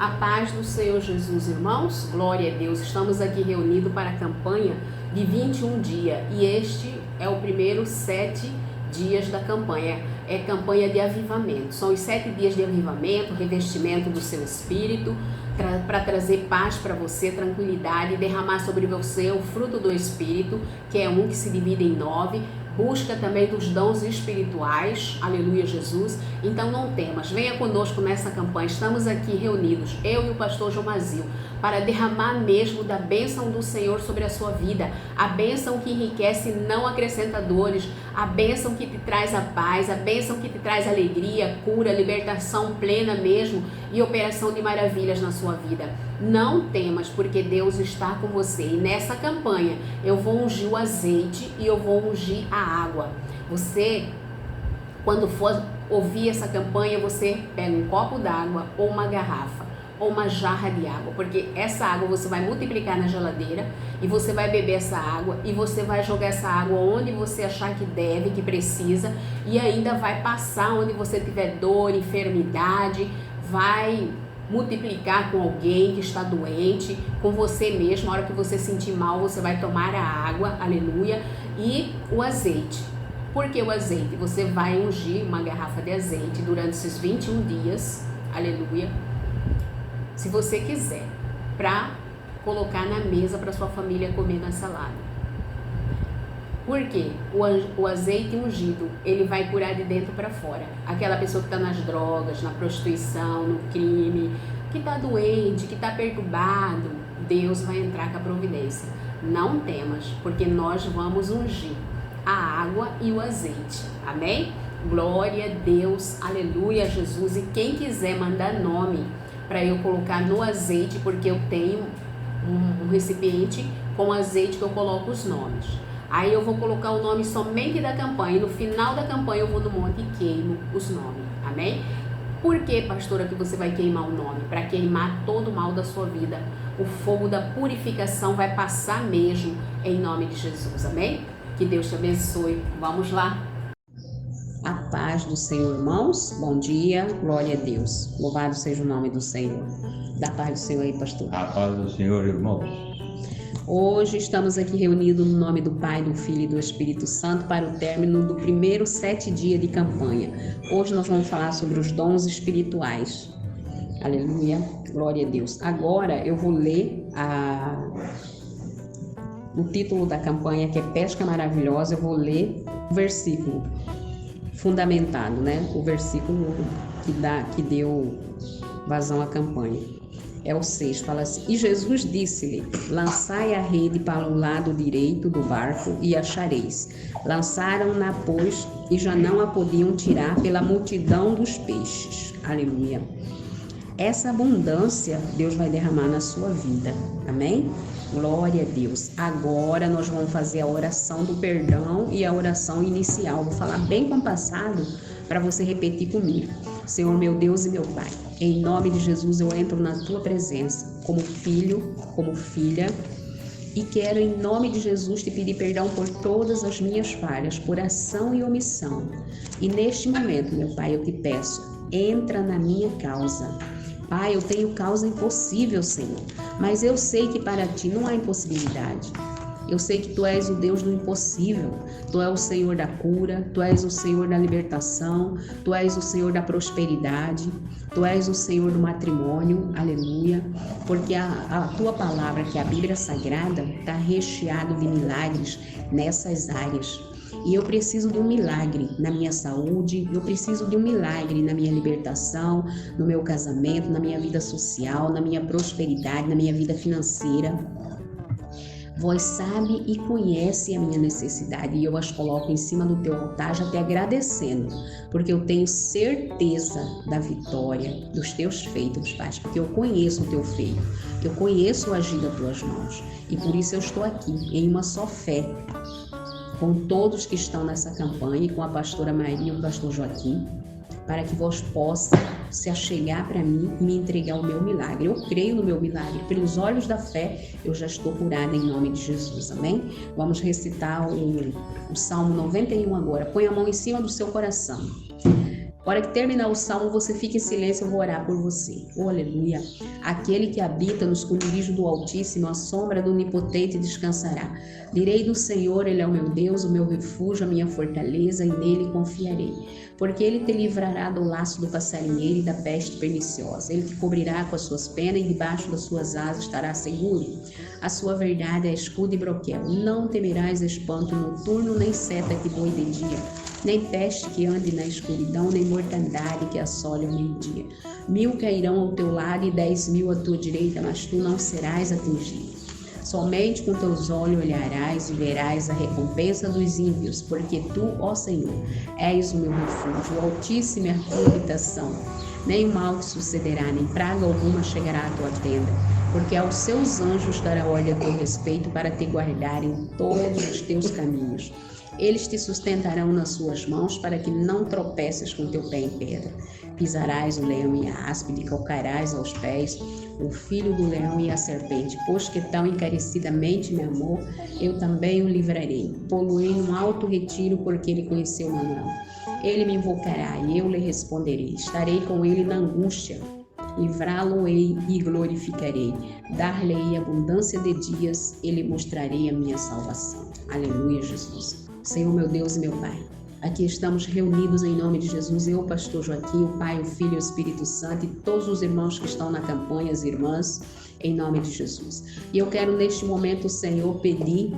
A paz do Senhor Jesus, irmãos, glória a Deus. Estamos aqui reunidos para a campanha de 21 dias e este é o primeiro 7 dias da campanha. É campanha de avivamento. São os 7 dias de avivamento, revestimento do seu espírito, para trazer paz para você, tranquilidade, derramar sobre você o fruto do Espírito, que é um que se divide em 9. Busca também dos dons espirituais, aleluia Jesus. Então não temas, venha conosco nessa campanha. Estamos aqui reunidos, eu e o pastor João Mazil, para derramar mesmo da bênção do Senhor sobre a sua vida. A bênção que enriquece e não acrescenta dores, a bênção que te traz a paz, a bênção que te traz alegria, cura, libertação plena mesmo e operação de maravilhas na sua vida. Não temas, porque Deus está com você. E nessa campanha eu vou ungir o azeite e eu vou ungir a água. Você, quando for ouvir essa campanha, você pega um copo d'água ou uma garrafa ou uma jarra de água, porque essa água você vai multiplicar na geladeira e você vai beber essa água e você vai jogar essa água onde você achar que deve, que precisa, e ainda vai passar onde você tiver dor, enfermidade, vai multiplicar com alguém que está doente, com você mesmo. A hora que você sentir mal, você vai tomar a água, aleluia, e o azeite. Por que o azeite? Você vai ungir uma garrafa de azeite durante esses 21 dias, aleluia, se você quiser, para colocar na mesa para sua família comer na salada. Por quê? O azeite ungido, ele vai curar de dentro para fora. Aquela pessoa que está nas drogas, na prostituição, no crime, que está doente, que está perturbado, Deus vai entrar com a providência. Não temas, porque nós vamos ungir a água e o azeite. Amém? Glória a Deus, aleluia, Jesus. E quem quiser mandar nome para eu colocar no azeite, porque eu tenho um recipiente com azeite que eu coloco os nomes. Aí eu vou colocar o nome somente da campanha, e no final da campanha eu vou no monte e queimo os nomes, amém? Por que, pastora, que você vai queimar o nome? Para queimar todo o mal da sua vida. O fogo da purificação vai passar mesmo em nome de Jesus, amém? Que Deus te abençoe. Vamos lá? A paz do Senhor, irmãos. Bom dia, glória a Deus. Louvado seja o nome do Senhor. Da paz do Senhor aí, pastor. A paz do Senhor, irmãos. Hoje estamos aqui reunidos no nome do Pai, do Filho e do Espírito Santo para o término do primeiro 7 dias de campanha. Hoje nós vamos falar sobre os dons espirituais. Aleluia, glória a Deus. Agora eu vou ler o título da campanha, que é Pesca Maravilhosa. Eu vou ler o versículo fundamentado, né? O versículo que deu vazão à campanha. É o 6, fala assim: E Jesus disse-lhe: Lançai a rede para o lado direito do barco e achareis. Lançaram-na, pois, e já não a podiam tirar pela multidão dos peixes. Aleluia. Essa abundância Deus vai derramar na sua vida. Amém? Glória a Deus. Agora nós vamos fazer a oração do perdão e a oração inicial. Vou falar bem compassado para você repetir comigo. Senhor, meu Deus e meu Pai, em nome de Jesus eu entro na tua presença como filho, como filha, e quero em nome de Jesus te pedir perdão por todas as minhas falhas, por ação e omissão. E neste momento, meu Pai, eu te peço, entra na minha causa. Pai, eu tenho causa impossível, Senhor, mas eu sei que para ti não há impossibilidade. Eu sei que tu és o Deus do impossível, tu és o Senhor da cura, tu és o Senhor da libertação, tu és o Senhor da prosperidade, tu és o Senhor do matrimônio, aleluia, porque a tua palavra, que é a Bíblia Sagrada, está recheado de milagres nessas áreas. E eu preciso de um milagre na minha saúde, eu preciso de um milagre na minha libertação, no meu casamento, na minha vida social, na minha prosperidade, na minha vida financeira. Vós sabe e conhece a minha necessidade e eu as coloco em cima do teu altar, já te agradecendo, porque eu tenho certeza da vitória dos teus feitos, Pai, porque eu conheço o teu feito, eu conheço o agir das tuas mãos e por isso eu estou aqui em uma só fé, com todos que estão nessa campanha e com a pastora Maria e o pastor Joaquim, para que vós possa se achegar para mim e me entregar o meu milagre. Eu creio no meu milagre. Pelos olhos da fé, eu já estou curada em nome de Jesus. Amém? Vamos recitar o Salmo 91 agora. Põe a mão em cima do seu coração. hora que terminar o salmo, você fica em silêncio, eu vou orar por você. Oh, aleluia. Aquele que habita no esconderijo do Altíssimo, a sombra do Onipotente descansará. Direi do Senhor, Ele é o meu Deus, o meu refúgio, a minha fortaleza, e nele confiarei. Porque Ele te livrará do laço do passarinheiro e da peste perniciosa. Ele te cobrirá com as suas penas e debaixo das suas asas estará seguro. A sua verdade é escudo e broquel. Não temerás espanto noturno, nem seta que voe de dia, nem peste que ande na escuridão, nem mortandade que assole ao meio-dia. 1000 cairão ao teu lado e 10.000 à tua direita, mas tu não serás atingido. Somente com teus olhos olharás e verás a recompensa dos ímpios, porque tu, ó Senhor, és o meu refúgio, o Altíssimo é a tua habitação. Nem mal te sucederá, nem praga alguma chegará à tua tenda, porque aos seus anjos dará ordem a teu respeito para te guardarem em todos os teus caminhos. Eles te sustentarão nas suas mãos para que não tropeces com teu pé em pedra. Pisarás o leão e a áspide, e calcarás aos pés o filho do leão e a serpente. Pois que tão encarecidamente me amou, eu também o livrarei. Pô-lo-ei num alto retiro, porque ele conheceu o meu nome. Ele me invocará e eu lhe responderei. Estarei com ele na angústia. Livrá-lo-ei e glorificarei. Dar-lhe-ei abundância de dias e lhe mostrarei a minha salvação. Aleluia, Jesus. Senhor, meu Deus e meu Pai, aqui estamos reunidos em nome de Jesus, eu, pastor Joaquim, o Pai, o Filho e o Espírito Santo, e todos os irmãos que estão na campanha, as irmãs, em nome de Jesus. E eu quero neste momento, Senhor, pedir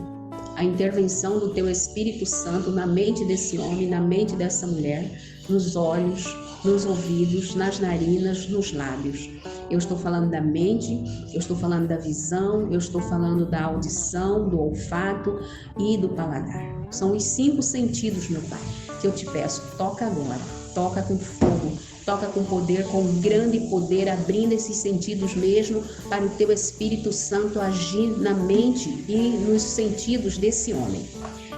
a intervenção do Teu Espírito Santo na mente desse homem, na mente dessa mulher, nos olhos, nos ouvidos, nas narinas, nos lábios. Eu estou falando da mente, eu estou falando da visão, eu estou falando da audição, do olfato e do paladar. São os 5 sentidos, meu Pai, que eu te peço, toca agora, toca com fogo, toca com poder, com grande poder, abrindo esses sentidos mesmo para o Teu Espírito Santo agir na mente e nos sentidos desse homem.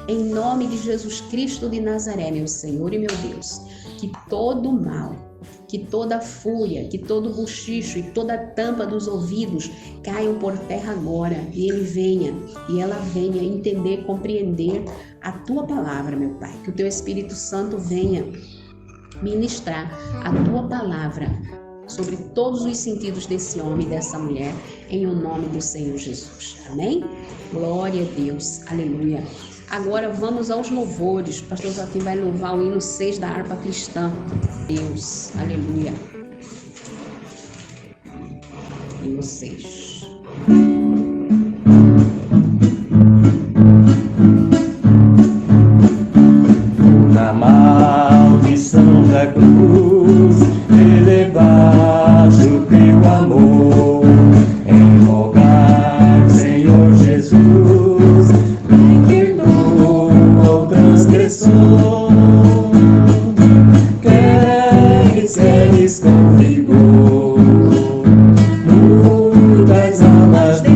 Em nome de Jesus Cristo de Nazaré, meu Senhor e meu Deus, que todo mal, que toda fúria, que todo bochicho e toda tampa dos ouvidos caiam por terra agora e ele venha, e ela venha entender, compreender a Tua palavra, meu Pai. Que o Teu Espírito Santo venha ministrar a Tua palavra sobre todos os sentidos desse homem e dessa mulher, em o nome do Senhor Jesus. Amém? Glória a Deus. Aleluia. Agora vamos aos louvores. O pastor Joaquim vai louvar o hino 6 da harpa cristã. Deus, aleluia. Hino 6. Na maldição da cruz, elevaste o Teu amor, em rogar, Senhor Jesus, o transgressor, queres com vigor, mudas almas de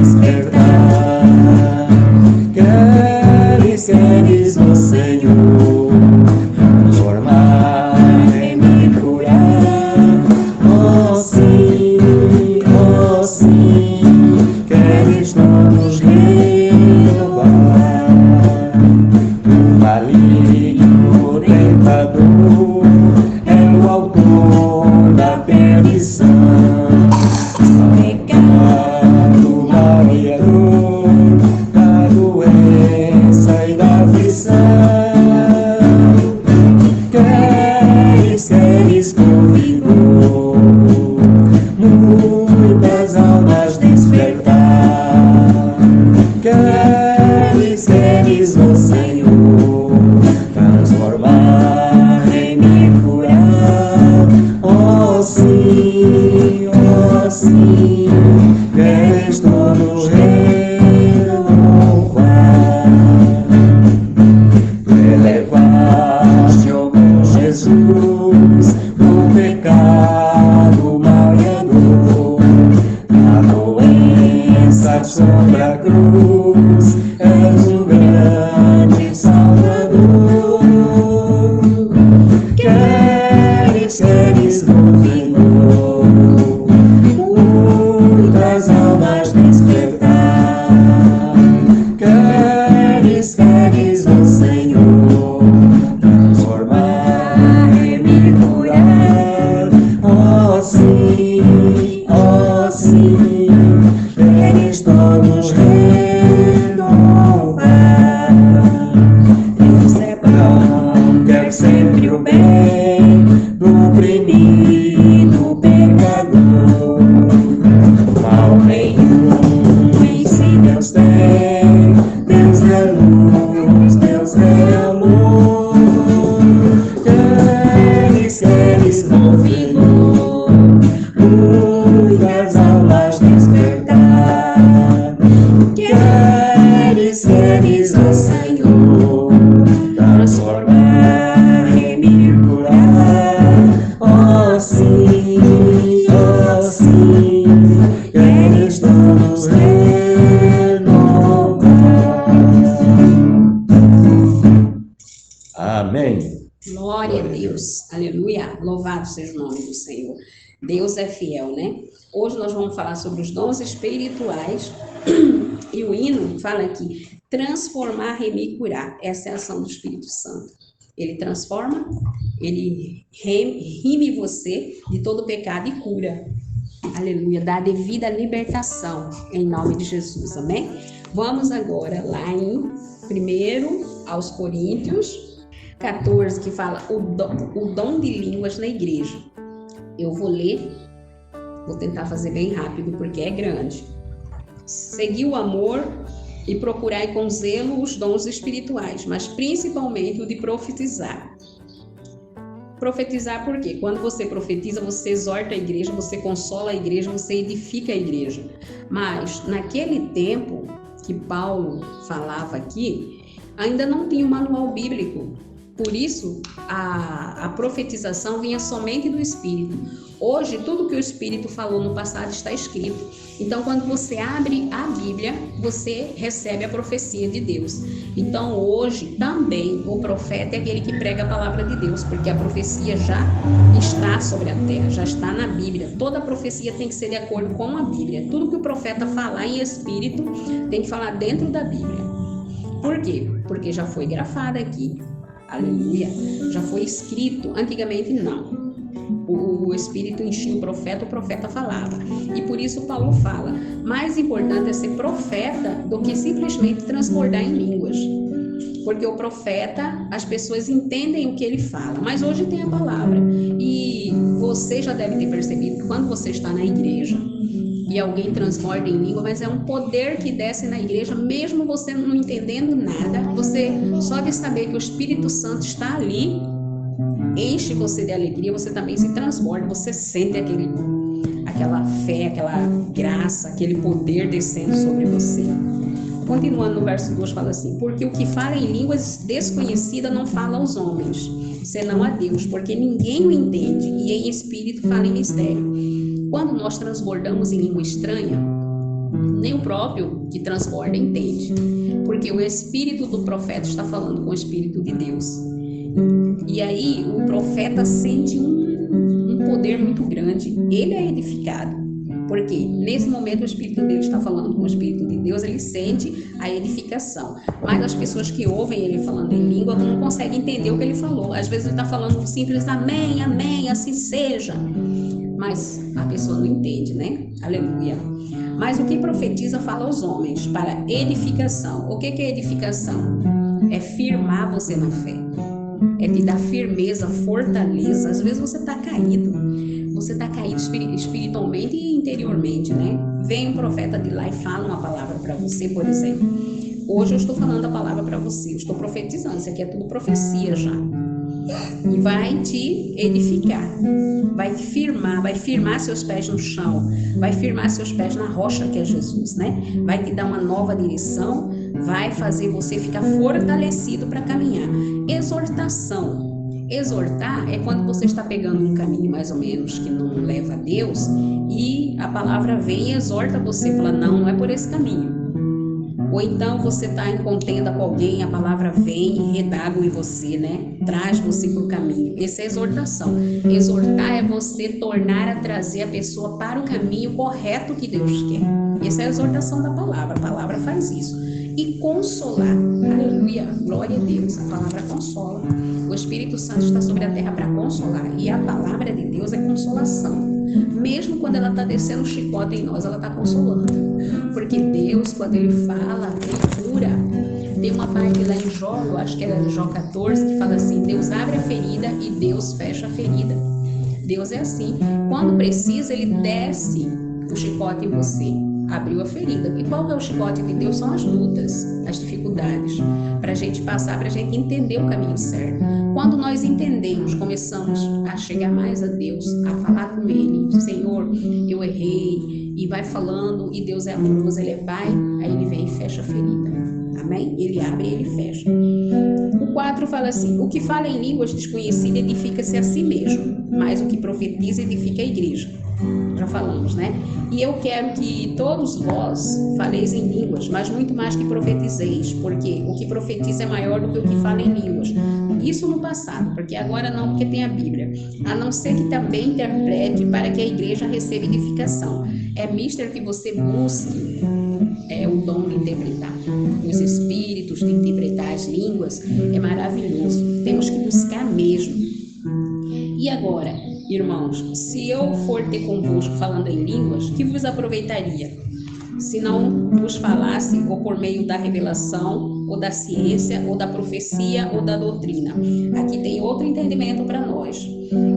Aleluia! Louvado seja o nome do Senhor. Deus é fiel, né? Hoje nós vamos falar sobre os dons espirituais e o hino fala aqui, transformar, remir e curar. Essa é a ação do Espírito Santo. Ele transforma, ele rime você de todo pecado e cura. Aleluia, dá a devida libertação em nome de Jesus, amém? Vamos agora lá em 1 aos Coríntios 14, que fala o dom de línguas na igreja. Eu vou ler, vou tentar fazer bem rápido porque é grande. Segui o amor e procurai com zelo os dons espirituais, mas principalmente o de profetizar. Profetizar por quê? Quando você profetiza, você exorta a igreja, você consola a igreja, você edifica a igreja. Mas naquele tempo que Paulo falava aqui, ainda não tinha um manual bíblico. Por isso, a profetização vinha somente do Espírito. Hoje, tudo que o Espírito falou no passado está escrito. Então, quando você abre a Bíblia, você recebe a profecia de Deus. Então, hoje, também, o profeta é aquele que prega a palavra de Deus, porque a profecia já está sobre a terra, já está na Bíblia. Toda profecia tem que ser de acordo com a Bíblia. Tudo que o profeta falar em Espírito, tem que falar dentro da Bíblia. Por quê? Porque já foi grafada aqui. Aleluia, já foi escrito, antigamente não. O Espírito enchia o profeta falava. E por isso Paulo fala, mais importante é ser profeta do que simplesmente transbordar em línguas. Porque o profeta, as pessoas entendem o que ele fala, mas hoje tem a palavra. E você já deve ter percebido que quando você está na igreja e alguém transborda em língua, mas é um poder que desce na igreja, mesmo você não entendendo nada, você só de saber que o Espírito Santo está ali, enche você de alegria, você também se transborda, você sente aquela fé, aquela graça, aquele poder descendo sobre você. Continuando no verso 2, fala assim, porque o que fala em línguas desconhecidas não fala aos homens, senão a Deus, porque ninguém o entende, e em espírito fala em mistério. Quando nós transbordamos em língua estranha, nem o próprio que transborda entende, porque o espírito do profeta está falando com o espírito de Deus. E aí o profeta sente um poder muito grande, ele é edificado, porque nesse momento o espírito dele está falando com o espírito de Deus, ele sente a edificação. Mas as pessoas que ouvem ele falando em língua não conseguem entender o que ele falou. Às vezes ele está falando um simples amém, amém, assim seja. Mas a pessoa não entende, né? Aleluia. Mas o que profetiza fala aos homens para edificação. O que é edificação? É firmar você na fé. É te dar firmeza, fortaleza. Às vezes você está caído. Você está caído espiritualmente e interiormente, né? Vem um profeta de lá e fala uma palavra para você, por exemplo. Hoje eu estou falando a palavra para você. Eu estou profetizando. Isso aqui é tudo profecia já. E vai te edificar, vai firmar seus pés no chão, vai firmar seus pés na rocha que é Jesus, né? Vai te dar uma nova direção, vai fazer você ficar fortalecido para caminhar. Exortação. Exortar é quando você está pegando um caminho mais ou menos que não leva a Deus e a palavra vem e exorta você, fala, não é por esse caminho. Ou então você está em contenda com alguém, a palavra vem e redágua em você, né? Traz você para o caminho. Essa é a exortação. Exortar é você tornar a trazer a pessoa para o caminho correto que Deus quer. Essa é a exortação da palavra. A palavra faz isso. E consolar. Aleluia. Glória a Deus. A palavra consola. O Espírito Santo está sobre a terra para consolar. E a palavra de Deus é consolação. Mesmo quando ela está descendo o chicote em nós, ela está consolando. Porque Deus, quando Ele fala, Ele cura. Tem uma parte lá em Jó, eu acho que é Jó 14, que fala assim, Deus abre a ferida e Deus fecha a ferida. Deus é assim. Quando precisa, Ele desce o chicote em você. Abriu a ferida. E qual é o chicote de Deus? São as lutas, as dificuldades. Para a gente passar, para a gente entender o caminho certo. Quando nós entendemos, começamos a chegar mais a Deus, a falar com Ele. Senhor, eu errei. E vai falando, e Deus é amoroso, Ele é Pai. Aí Ele vem e fecha a ferida. Amém? Ele abre e Ele fecha. O 4 fala assim, o que fala em línguas desconhecidas edifica-se a si mesmo, mas o que profetiza edifica a igreja. Já falamos, né? E eu quero que todos vós faleis em línguas, mas muito mais que profetizeis, porque o que profetiza é maior do que o que fala em línguas. Isso no passado, porque agora não, porque tem a Bíblia. A não ser que também interprete para que a igreja receba edificação. É mister que você busque o dom de interpretar os espíritos, de interpretar as línguas, é maravilhoso. Temos que buscar mesmo. E agora, irmãos, se eu for ter convosco falando em línguas, que vos aproveitaria? Se não vos falasse ou por meio da revelação, ou da ciência, ou da profecia, ou da doutrina. Aqui tem outro entendimento para nós.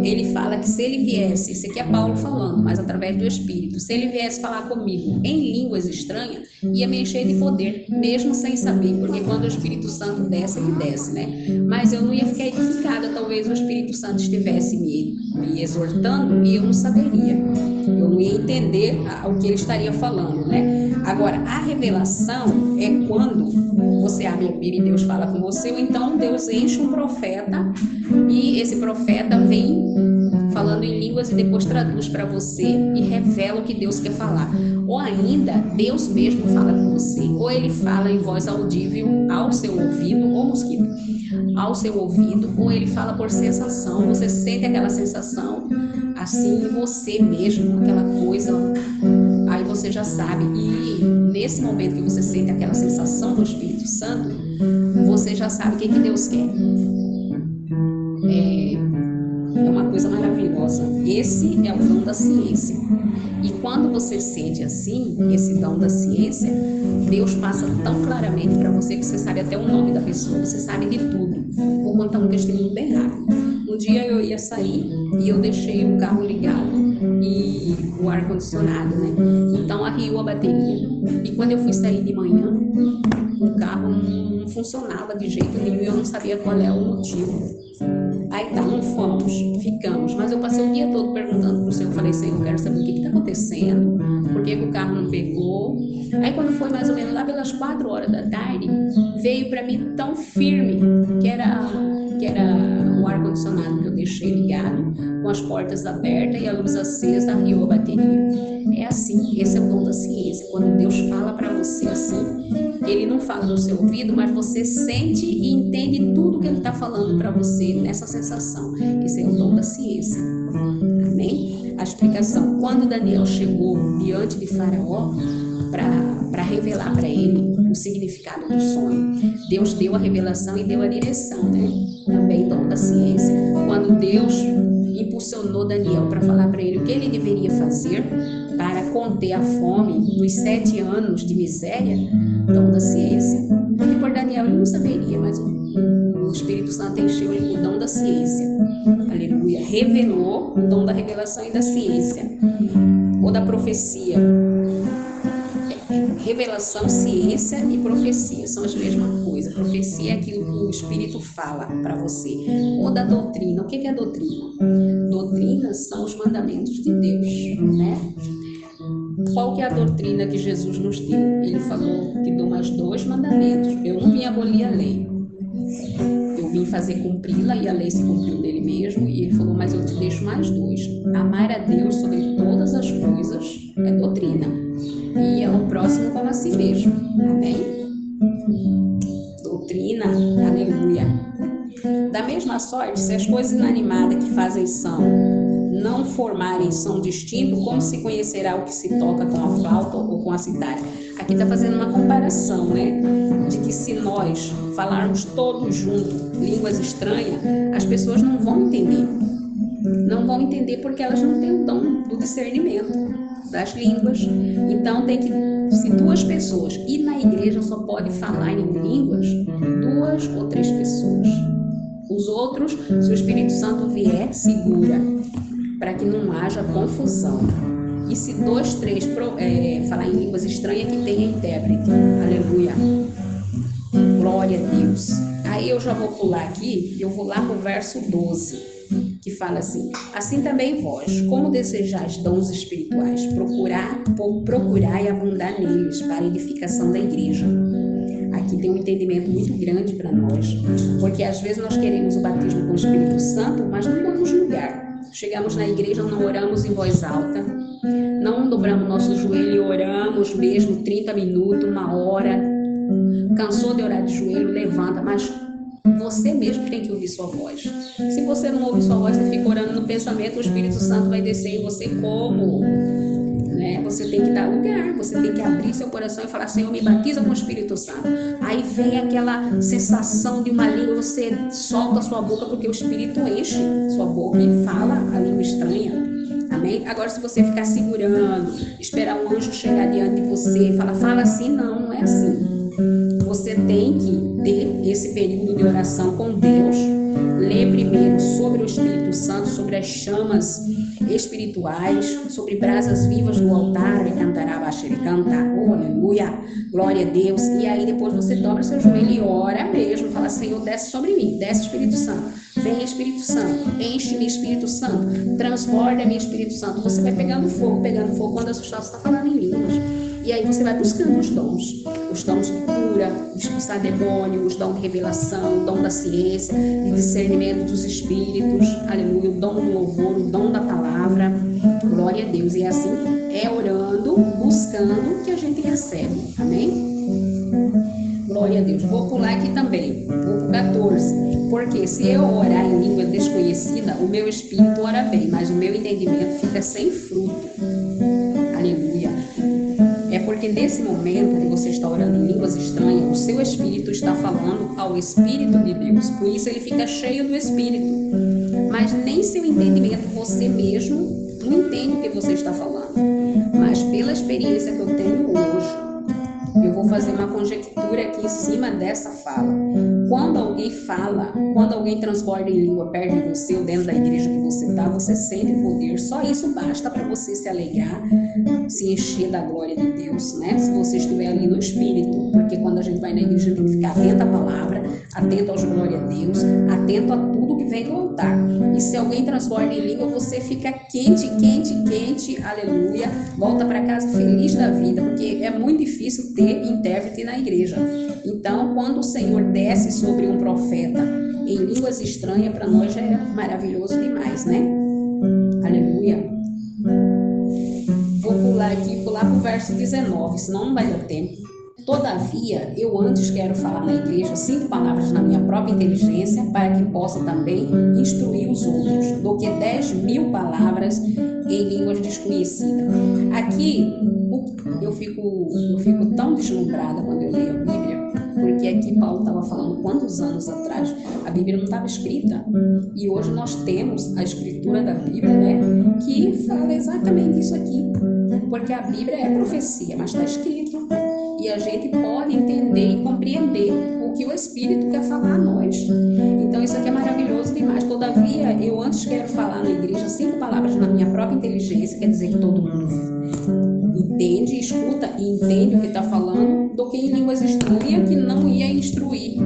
Ele fala que se ele viesse, isso aqui é Paulo falando, mas através do Espírito, se ele viesse falar comigo em línguas estranhas, ia me encher de poder, mesmo sem saber, porque quando o Espírito Santo desce, ele desce, né? Mas eu não ia ficar edificada, talvez o Espírito Santo estivesse me exortando e eu não saberia. Eu não ia entender o que ele estaria falando, né? Agora, a revelação é quando você abre a Bíblia e Deus fala com você, ou então Deus enche um profeta e esse profeta vem falando em línguas e depois traduz para você e revela o que Deus quer falar. Ou ainda, Deus mesmo fala com você, ou ele fala em voz audível ao seu ouvido, ou mosquito, ao seu ouvido, ou ele fala por sensação, você sente aquela sensação assim em você mesmo, aquela coisa, aí você já sabe. E nesse momento que você sente aquela sensação do Espírito Santo, você já sabe o que Deus quer. É uma coisa maravilhosa. Esse é o dom da ciência. E quando você sente assim, esse dom da ciência, Deus passa tão claramente para você que você sabe até o nome da pessoa, você sabe de tudo. Vou contar um testemunho bem rápido. Um dia eu ia sair e eu deixei o carro ligado e o ar-condicionado, né? Então arriou a bateria. E quando eu fui sair de manhã, o carro não funcionava de jeito nenhum e eu não sabia qual é o motivo. Aí tá, não fomos, ficamos, mas eu passei o dia todo perguntando pro Senhor, falei, Senhor, eu quero saber o que tá acontecendo, por que o carro não pegou. Aí quando foi mais ou menos lá pelas 4 horas da tarde, veio para mim tão firme que era o ar-condicionado que eu deixei ligado, com as portas abertas e a luz acesa, arriou a bateria. É assim, esse é o dom da ciência, quando Deus fala para você assim, ele não fala no seu ouvido, mas você sente e entende tudo que ele está falando para você nessa sensação. Esse é o dom da ciência. Amém? A explicação. Quando Daniel chegou diante de Faraó para revelar para ele o significado do sonho, Deus deu a revelação e deu a direção, né? Também dom da ciência. Quando Deus impulsionou Daniel para falar para ele o que ele deveria fazer para conter a fome dos 7 anos de miséria, dom da ciência, porque por Daniel ele não saberia, mas o Espírito Santo encheu ele com o dom da ciência. Aleluia. Revelou o dom da revelação e da ciência, ou da profecia. Revelação, ciência e profecia são as mesmas coisas. Profecia é aquilo que o Espírito fala para você. Ou da doutrina. O que é doutrina? Doutrina são os mandamentos de Deus, né? Qual que é a doutrina que Jesus nos deu? Ele falou que dou mais 2 mandamentos. Eu não vim abolir a lei. Eu vim fazer cumpri-la e a lei se cumpriu dele mesmo. E ele falou, mas eu te deixo mais 2. Amar a Deus sobre todas as coisas é doutrina. E ao próximo como a si mesmo. Amém? Doutrina, aleluia. Da mesma sorte, se as coisas inanimadas que fazem som não formarem som distinto, como se conhecerá o que se toca com a flauta ou com a citária? Aqui está fazendo uma comparação, né? De que se nós falarmos todos juntos línguas estranhas, as pessoas não vão entender. Não vão entender porque elas não têm o dom do discernimento das línguas. Então tem que, se 2 pessoas, e na igreja só pode falar em línguas 2 ou 3 pessoas. Os outros, se o Espírito Santo vier, segura, para que não haja confusão. E se 2, 3 falar em línguas estranhas, que tenha intérprete. Aleluia. Glória a Deus. Aí eu já vou pular aqui, eu vou lá pro verso 12, que fala assim: assim também vós, como desejais dons espirituais, procurai abundar neles para a edificação da igreja. Aqui tem um entendimento muito grande para nós, porque às vezes nós queremos o batismo com o Espírito Santo, mas não damos lugar. Chegamos na igreja, não oramos em voz alta, não dobramos nosso joelho e oramos mesmo 30 minutos, 1 hora. Cansou de orar de joelho, levanta, mas Você mesmo tem que ouvir sua voz. Se você não ouve sua voz, você fica orando no pensamento, o Espírito Santo vai descer em você como? Né? Você tem que dar lugar, você tem que abrir seu coração e falar: Senhor, me batiza com o Espírito Santo. Aí vem aquela sensação de uma língua, você solta a sua boca porque o Espírito enche sua boca e fala a língua estranha. Amém? Agora, se você ficar segurando, esperar um anjo chegar diante de você e falar: fala assim, não é assim. Você tem que ter esse período de oração com Deus. Ler primeiro sobre o Espírito Santo, sobre as chamas espirituais, sobre brasas vivas do altar, oh, aleluia, glória a Deus. E aí depois você dobra seu joelho e ora mesmo, fala: Senhor, desce sobre mim, desce Espírito Santo, vem Espírito Santo, enche-me Espírito Santo, transborda-me Espírito Santo. Você vai pegando fogo quando a sua está falando em línguas. E aí você vai buscando os dons de cura, de expulsar demônio, os dons de revelação, o dom da ciência, de discernimento dos espíritos, aleluia, o dom do louvor, o dom da palavra, glória a Deus. E assim é orando, buscando que a gente recebe, amém? Glória a Deus. Vou pular aqui também, vou pro 14, porque se eu orar em língua desconhecida, o meu espírito ora bem, mas o meu entendimento fica sem fruto, aleluia. É porque nesse momento que você está orando em línguas estranhas, o seu espírito está falando ao Espírito de Deus. Por isso ele fica cheio do Espírito. Mas nem seu entendimento, você mesmo não entende o que você está falando. Mas pela experiência que eu tenho hoje, eu vou fazer uma conjectura aqui em cima dessa fala. Quando alguém fala, quando alguém transborda em língua perto de você ou dentro da igreja que você está, você sente o poder. Só isso basta para você se alegrar, se encher da glória de Deus, né? Se você estiver ali no Espírito, porque quando a gente vai na igreja tem que ficar atento à palavra, atento aos glória a Deus, atento a tudo que vem do altar. E se alguém transborda em língua, você fica quente, aleluia, volta para casa feliz da vida, porque é muito difícil ter intérprete na igreja. Então, quando o Senhor desce sobre um profeta em línguas estranhas, para nós já é maravilhoso demais, né? Aleluia. Vou pular para o verso 19, senão não vai dar tempo. Todavia, eu antes quero falar na igreja 5 palavras na minha própria inteligência, para que possa também instruir os outros, do que 10.000 palavras em línguas desconhecidas. Aqui, eu fico tão deslumbrada quando eu leio a Bíblia, porque aqui Paulo estava falando quantos anos atrás a Bíblia não estava escrita. E hoje nós temos a escritura da Bíblia, né, que fala exatamente isso aqui. Porque a Bíblia é profecia, mas está escrito. E a gente pode entender e compreender o que o Espírito quer falar a nós. Então isso aqui é maravilhoso demais. Todavia, eu antes quero falar na igreja 5 palavras na minha própria inteligência, quer dizer que todo mundo entende, escuta e entende o que está falando, do que em línguas estranhas que não ia instruir.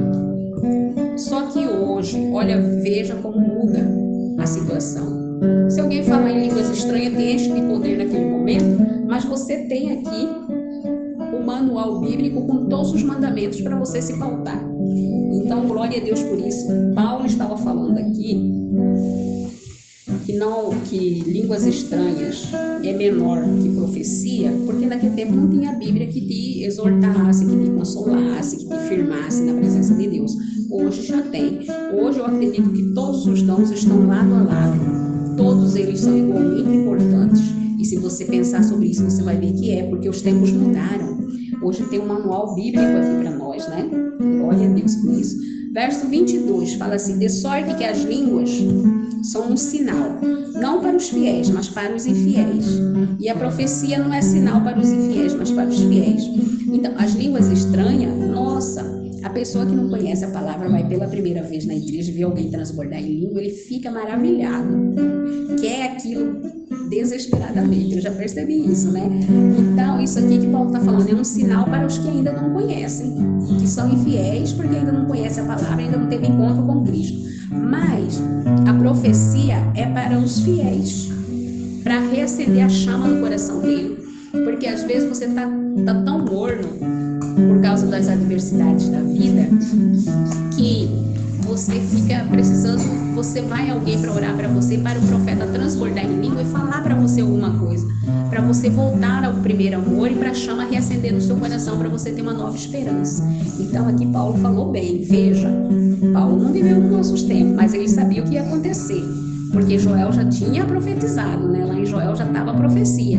Só que hoje, olha, veja como muda a situação. Se alguém falar em línguas estranhas, te enche de poder naquele momento, mas você tem aqui o manual bíblico com todos os mandamentos para você se pautar. Então, glória a Deus por isso. Paulo estava falando aqui que línguas estranhas é menor que profecia, porque naquele tempo não tinha a Bíblia que te exortasse, que te consolasse, que te firmasse na presença de Deus. Hoje já tem. Hoje eu acredito que todos os dons estão lado a lado. Todos eles são igualmente importantes. E se você pensar sobre isso, você vai ver que é, porque os tempos mudaram. Hoje tem um manual bíblico aqui para nós, né? Glória a Deus por isso. Verso 22 fala assim: de sorte que as línguas são um sinal, não para os fiéis, mas para os infiéis. E a profecia não é sinal para os infiéis, mas para os fiéis. Então, as línguas estranhas, nossa, a pessoa que não conhece a palavra vai pela primeira vez na igreja, vê alguém transbordar em língua, ele fica maravilhado. Quer aquilo desesperadamente, eu já percebi isso, né? Então, isso aqui que Paulo está falando é um sinal para os que ainda não conhecem, que são infiéis porque ainda não conhecem a palavra, ainda não teve encontro com Cristo. Mas a profecia é para os fiéis, para reacender a chama no coração dele, porque às vezes você tá tão morno por causa das adversidades da vida, que você fica precisando, você vai alguém para orar para você, para o profeta transbordar em língua e falar para você alguma coisa, para você voltar ao primeiro amor e para a chama reacender no seu coração, para você ter uma nova esperança. Então aqui Paulo falou bem, veja, Paulo não viveu nos nossos tempos, mas ele sabia o que ia acontecer, porque Joel já tinha profetizado, né? Lá em Joel já estava a profecia.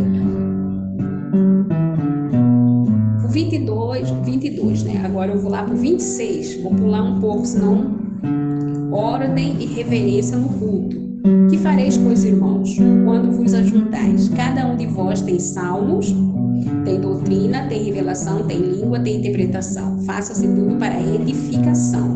O 22, né? Agora eu vou lá para o 26, vou pular um pouco, senão ordem e reverência no culto. Que fareis, pois, irmãos, quando vos ajuntais? Cada um de vós tem salmos, tem doutrina, tem revelação, tem língua, tem interpretação. Faça-se tudo para edificação.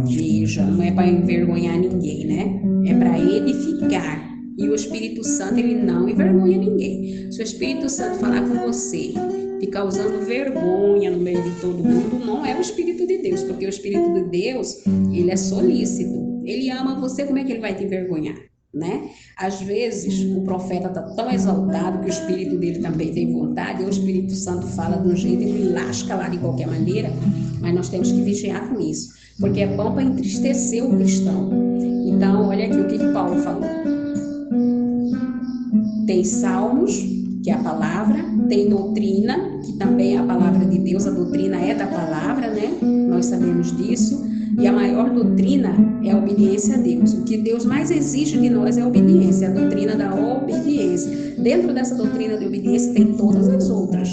Veja, não é para envergonhar ninguém, né? É para edificar. E o Espírito Santo, ele não envergonha ninguém. Se o Espírito Santo falar com você, ficar usando vergonha no meio de todo mundo, não é o Espírito de Deus, porque o Espírito de Deus, ele é solícito. Ele ama você, como é que ele vai te envergonhar, né? Às vezes, o profeta está tão exaltado que o Espírito dele também tem vontade, e o Espírito Santo fala de um jeito e ele lasca lá de qualquer maneira, mas nós temos que vigiar com isso, porque é bom para entristecer o cristão. Então, olha aqui o que Paulo falou. Tem salmos, que é a palavra, tem doutrina, que também é a palavra de Deus, a doutrina é da palavra, né? Nós sabemos disso. E a maior doutrina é a obediência a Deus. O que Deus mais exige de nós é a obediência, a doutrina da obediência. Dentro dessa doutrina de obediência tem todas as outras.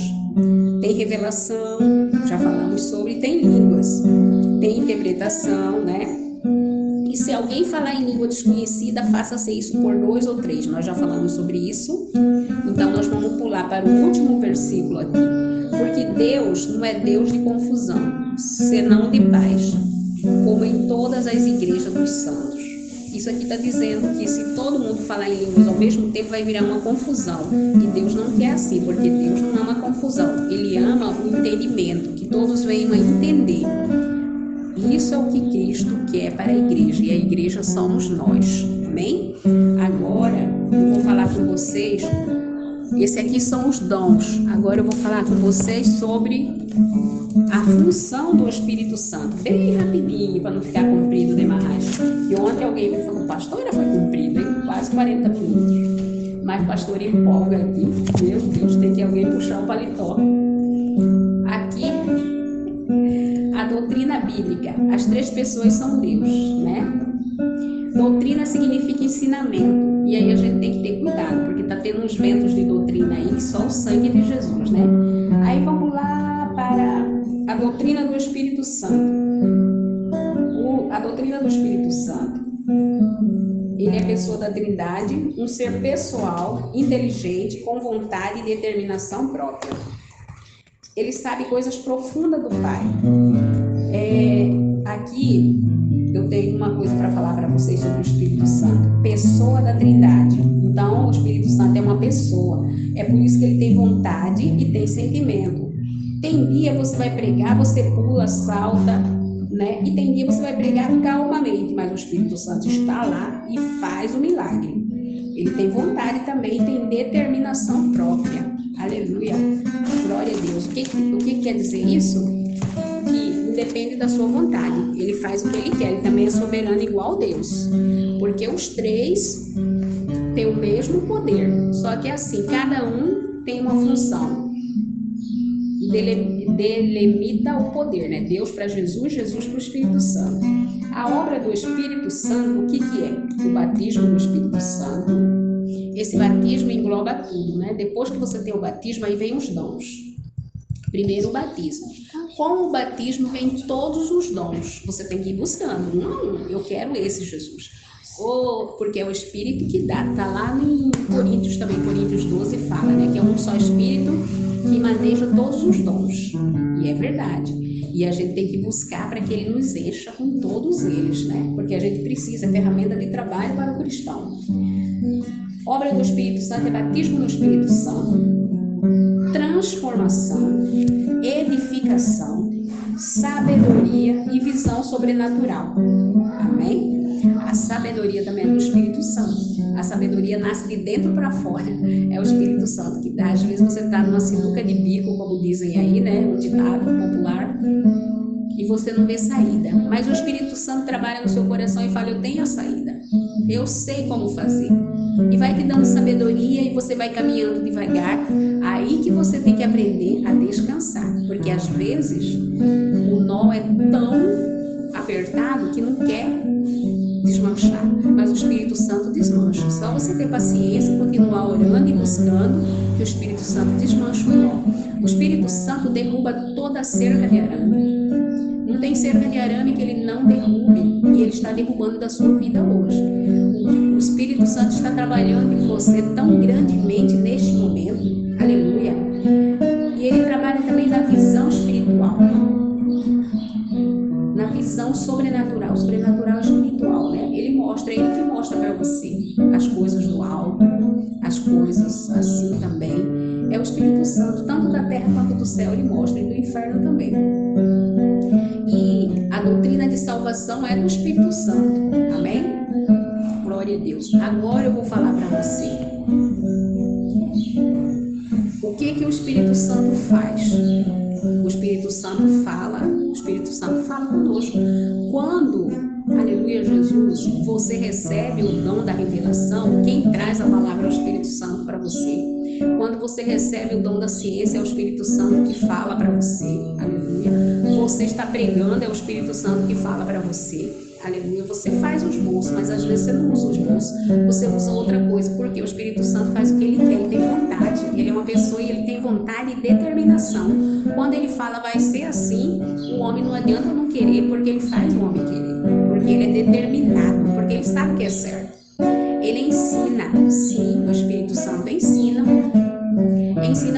Tem revelação, já falamos sobre, tem línguas, tem interpretação, né? E se alguém falar em língua desconhecida, faça-se isso por 2 ou 3. Nós já falamos sobre isso. Então, nós vamos pular para o último versículo aqui. Porque Deus não é Deus de confusão, senão de paz, como em todas as igrejas dos santos. Isso aqui está dizendo que se todo mundo falar em línguas ao mesmo tempo, vai virar uma confusão. E Deus não quer assim, porque Deus não ama confusão. Ele ama o entendimento, que todos venham a entender. Isso é o que Cristo quer para a igreja, e a igreja somos nós, amém? Agora, eu vou falar com vocês, esse aqui são os dons, agora eu vou falar com vocês sobre a função do Espírito Santo, bem rapidinho, para não ficar comprido demais. E ontem alguém me falou, pastora, foi comprido, hein? Quase 40 minutos, mas pastor empolga aqui, meu Deus, tem que alguém puxar o paletó. Aqui, a doutrina bíblica, as 3 pessoas são Deus, né? Doutrina significa ensinamento, e aí a gente tem que ter cuidado, porque tá tendo uns ventos de doutrina aí, que só o sangue de Jesus, né? Aí vamos lá para a doutrina do Espírito Santo. A doutrina do Espírito Santo, ele é pessoa da Trindade, um ser pessoal, inteligente, com vontade e determinação própria. Ele sabe coisas profundas do Pai. Aqui eu tenho uma coisa para falar para vocês sobre o Espírito Santo. Pessoa da Trindade. Então, o Espírito Santo é uma pessoa. É por isso que ele tem vontade e tem sentimento. Tem dia você vai pregar, você pula, salta, né? E tem dia você vai pregar calmamente, mas o Espírito Santo está lá e faz o milagre. Ele tem vontade também, tem determinação própria. Aleluia. Glória a Deus. O que quer dizer isso? Que depende da sua vontade. Ele faz o que ele quer. Ele também é soberano igual a Deus. Porque os 3 têm o mesmo poder. Só que é assim, cada um tem uma função. E delimita o poder, né? Deus para Jesus, Jesus para o Espírito Santo. A obra do Espírito Santo, o que é? O batismo do Espírito Santo. Esse batismo engloba tudo, né? Depois que você tem o batismo, aí vem os dons. Primeiro o batismo. Com o batismo vem todos os dons. Você tem que ir buscando. Não, eu quero esse, Jesus. Porque é o Espírito que dá. Está lá em Coríntios também, Coríntios 12 fala, né? Que é um só Espírito que maneja todos os dons. E é verdade. E a gente tem que buscar para que ele nos encha com todos eles, né? Porque a gente precisa, é ferramenta de trabalho para o cristão. Obra do Espírito Santo é batismo no Espírito Santo, transformação, edificação, sabedoria e visão sobrenatural. Amém? A sabedoria também é do Espírito Santo. A sabedoria nasce de dentro para fora. É o Espírito Santo que dá. Às vezes você está numa sinuca de bico, como dizem aí, né? Um ditado popular. E você não vê saída. Mas o Espírito Santo trabalha no seu coração e fala: eu tenho a saída, eu sei como fazer. E vai te dando sabedoria e você vai caminhando devagar. Aí que você tem que aprender a descansar, porque às vezes o nó é tão apertado que não quer desmanchar, mas o Espírito Santo desmancha. Só você ter paciência e continuar orando e buscando, que o Espírito Santo desmancha o nó. O Espírito Santo derruba toda a cerca de arame. Não tem cerca de arame que ele não derrube, e ele está derrubando da sua vida hoje. O Espírito Santo está trabalhando em você tão grandemente neste momento, aleluia. E ele trabalha também na visão espiritual, na visão sobrenatural espiritual, né? Ele que mostra para você as coisas do alto, as coisas assim também. É o Espírito Santo, tanto da terra quanto do céu, ele mostra, e do inferno também. E a doutrina de salvação é do Espírito Santo, amém? Glória a Deus. Agora eu vou falar para você o que o Espírito Santo faz. O Espírito Santo fala conosco. Quando, aleluia, Jesus, você recebe o dom da revelação, quem traz a palavra é o Espírito Santo para você. Quando você recebe o dom da ciência, é o Espírito Santo que fala para você, aleluia. Você está pregando, é o Espírito Santo que fala para você, aleluia. Você faz os bolsos, mas às vezes você não usa os bolsos, você usa outra coisa, porque o Espírito Santo faz o que ele quer, ele tem vontade, ele é uma pessoa e ele tem vontade e determinação. Quando ele fala vai ser assim, o homem não adianta não querer, porque ele faz o homem querer, porque ele é determinado, porque ele sabe que é certo. Ele ensina, sim, o Espírito Santo ensina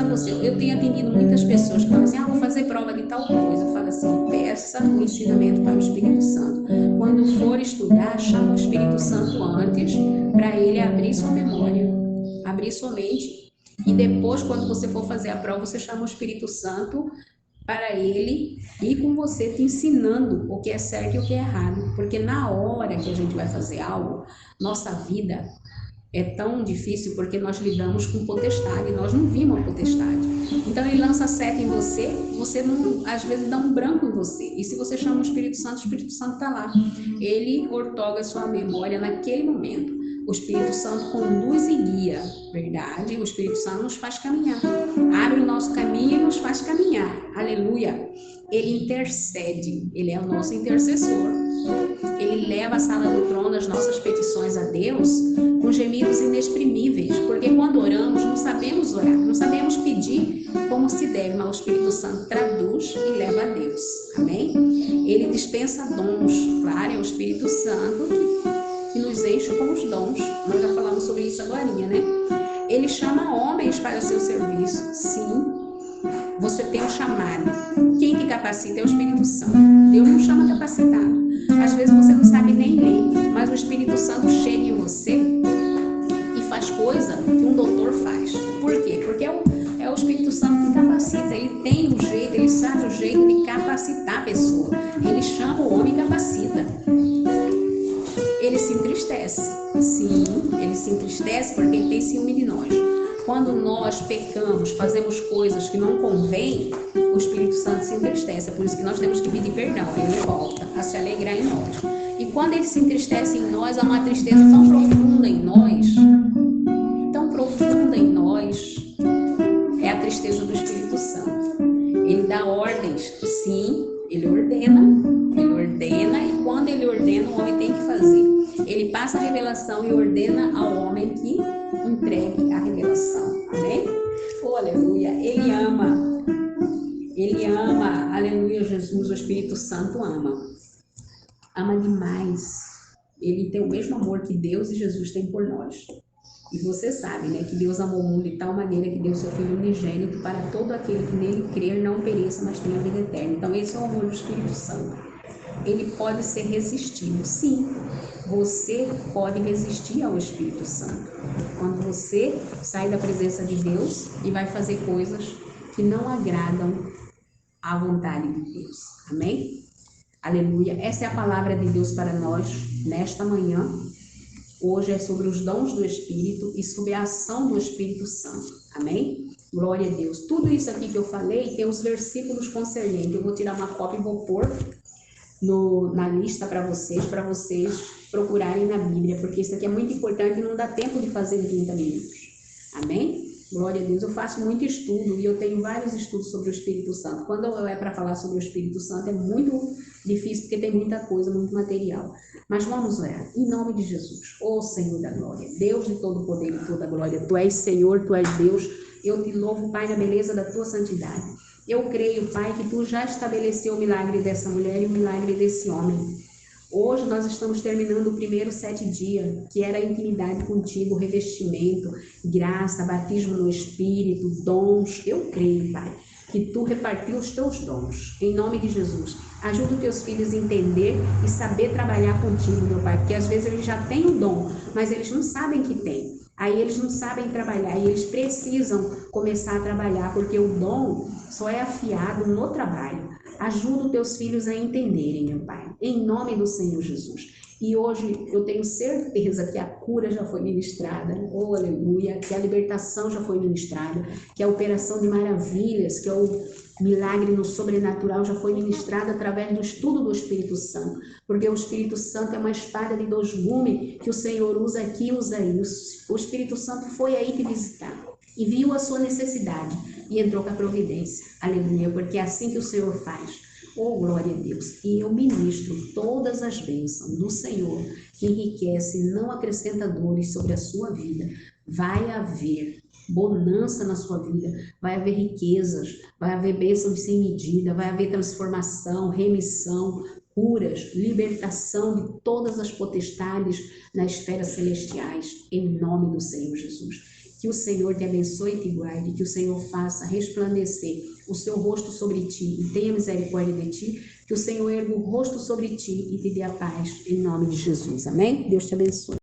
você. Eu tenho atendido muitas pessoas que falam assim: vou fazer prova de tal coisa. Eu falo assim: peça o ensinamento para o Espírito Santo. Quando for estudar, chama o Espírito Santo antes, para ele abrir sua memória, abrir sua mente. E depois, quando você for fazer a prova, você chama o Espírito Santo para ele ir com você, te ensinando o que é certo e o que é errado. Porque na hora que a gente vai fazer algo, nossa vida é tão difícil porque nós lidamos com potestade, nós não vimos a potestade. Então ele lança seta em você, você não, às vezes dá um branco em você. E se você chama o Espírito Santo está lá. Ele ortoga a sua memória naquele momento. O Espírito Santo conduz e guia, verdade? O Espírito Santo nos faz caminhar. Abre o nosso caminho e nos faz caminhar. Aleluia. Ele intercede, ele é o nosso intercessor. Ele leva à sala do trono as nossas petições a Deus com gemidos inexprimíveis, porque quando oramos não sabemos orar, não sabemos pedir como se deve, mas o Espírito Santo traduz e leva a Deus, amém? Ele dispensa dons, claro, é o Espírito Santo que nos enche com os dons, nós já falamos sobre isso agora, né? Ele chama homens para o seu serviço, sim, você tem um chamado. Quem que capacita é o Espírito Santo. Deus não chama capacitado. Às vezes você não sabe nem ler, mas o Espírito Santo chega em você e faz coisa que um doutor faz. Por quê? Porque é o Espírito Santo que capacita. Ele tem um jeito, ele sabe o jeito de capacitar a pessoa. Ele chama o homem e capacita. Ele se entristece. Sim, ele se entristece porque ele tem ciúme de nós. Quando nós pecamos, fazemos coisas que não convém, o Espírito Santo se entristece. É por isso que nós temos que pedir perdão. Ele volta a se alegrar em nós. E quando ele se entristece em nós, há uma tristeza tão profunda em nós, é a tristeza do Espírito Santo. Ele dá ordens, sim, ele ordena, e quando ele ordena, o homem tem que fazer. Ele passa a revelação e ordena ao homem que entregue a revelação. Amém? Oh, aleluia. Ele ama, aleluia, Jesus, o Espírito Santo ama demais. Ele tem o mesmo amor que Deus e Jesus têm por nós. E você sabe, né, que Deus amou o mundo de tal maneira que deu seu Filho unigênito para todo aquele que nele crer não pereça, mas tenha a vida eterna. Então esse é o amor do Espírito Santo. Ele pode ser resistido, sim. Você pode resistir ao Espírito Santo. Quando você sai da presença de Deus e vai fazer coisas que não agradam à vontade de Deus. Amém? Aleluia. Essa é a palavra de Deus para nós nesta manhã. Hoje é sobre os dons do Espírito e sobre a ação do Espírito Santo. Amém? Glória a Deus. Tudo isso aqui que eu falei tem os versículos concernentes. Eu vou tirar uma cópia e vou pôr na lista para vocês procurarem na Bíblia, porque isso aqui é muito importante e não dá tempo de fazer em 30 minutos. Amém? Glória a Deus. Eu faço muito estudo e eu tenho vários estudos sobre o Espírito Santo. Quando é para falar sobre o Espírito Santo é muito difícil porque tem muita coisa, muito material. Mas vamos orar. Em nome de Jesus. Ó Senhor da glória, Deus de todo poder e toda glória. Tu és Senhor, Tu és Deus. Eu te louvo, Pai, na beleza da Tua santidade. Eu creio, Pai, que Tu já estabeleceu o milagre dessa mulher e o milagre desse homem. Hoje nós estamos terminando o primeiro 7 dias, que era a intimidade contigo, revestimento, graça, batismo no Espírito, dons. Eu creio, Pai, que Tu repartiu os Teus dons. Em nome de Jesus, ajuda os Teus filhos a entender e saber trabalhar contigo, meu Pai, porque às vezes eles já têm o dom, mas eles não sabem que tem. Aí eles não sabem trabalhar e eles precisam começar a trabalhar, porque o dom só é afiado no trabalho. Ajuda os Teus filhos a entenderem, meu Pai, em nome do Senhor Jesus. E hoje eu tenho certeza que a cura já foi ministrada, oh aleluia, que a libertação já foi ministrada, que a operação de maravilhas, que é o milagre no sobrenatural já foi ministrado através do estudo do Espírito Santo, porque o Espírito Santo é uma espada de 2 gumes que o Senhor usa aqui e usa aí. O Espírito Santo foi aí te visitar e viu a sua necessidade e entrou com a providência, aleluia, porque é assim que o Senhor faz. Oh, glória a Deus. E eu ministro todas as bênçãos do Senhor que enriquece, não acrescenta dores sobre a sua vida. Vai haver bonança na sua vida, vai haver riquezas, vai haver bênçãos sem medida, vai haver transformação, remissão, curas, libertação de todas as potestades nas esferas celestiais, em nome do Senhor Jesus. Que o Senhor te abençoe e te guarde, que o Senhor faça resplandecer o seu rosto sobre ti e tenha misericórdia de ti, que o Senhor erga o rosto sobre ti e te dê a paz, em nome de Jesus. Amém? Deus te abençoe.